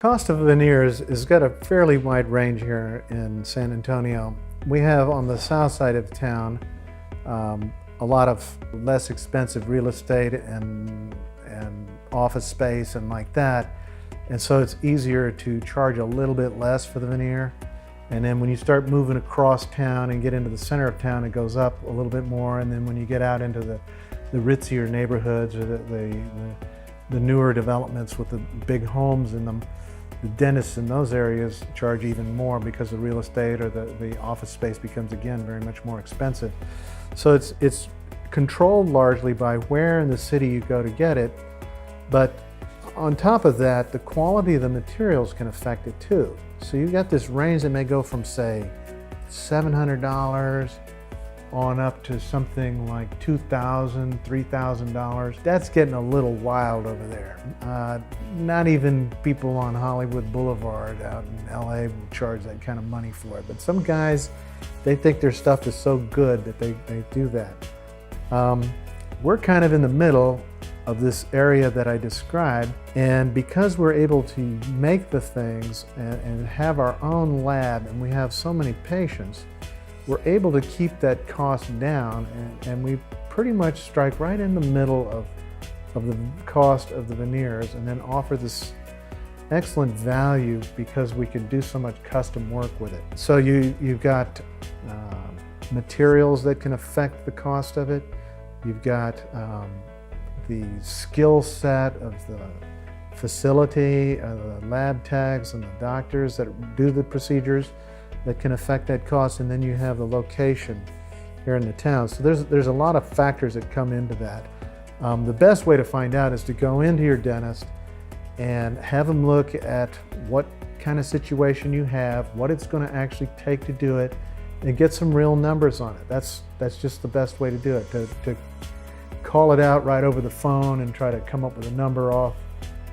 Cost of veneers has got a fairly wide range here in San Antonio. We have on the south side of town a lot of less expensive real estate and office space and like that. And so it's easier to charge a little bit less for the veneer. And then when you start moving across town and get into the center of town, it goes up a little bit more. And then when you get out into the ritzier neighborhoods or the newer developments with the big homes in them, the dentists in those areas charge even more because the real estate or the office space becomes, again, very much more expensive. So it's controlled largely by where in the city you go to get it, but on top of that, the quality of the materials can affect it too. So you've got this range that may go from, say, $700 on up to something like $2,000, $3,000. That's getting a little wild over there. Not even people on Hollywood Boulevard out in LA will charge that kind of money for it. But some guys, they think their stuff is so good that they do that. We're kind of in the middle of this area that I described, and because we're able to make the things and have our own lab, and we have so many patients, we're able to keep that cost down, and we pretty much strike right in the middle of the cost of the veneers, and then offer this excellent value because we can do so much custom work with it. So you've got materials that can affect the cost of it. You've got the skill set of the facility, the lab techs and the doctors that do the procedures that can affect that cost, and then you have the location here in the town. So there's a lot of factors that come into that. The best way to find out is to go into your dentist and have them look at what kind of situation you have, what it's going to actually take to do it, and get some real numbers on it. That's just the best way to do it. To call it out right over the phone and try to come up with a number off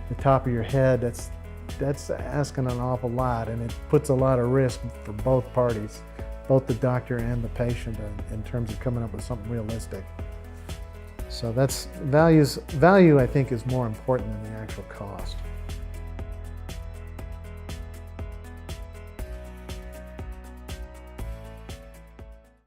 the top of your head, that's asking an awful lot, and it puts a lot of risk for both parties, both the doctor and the patient, in terms of coming up with something realistic. So that's value, I think, is more important than the actual cost.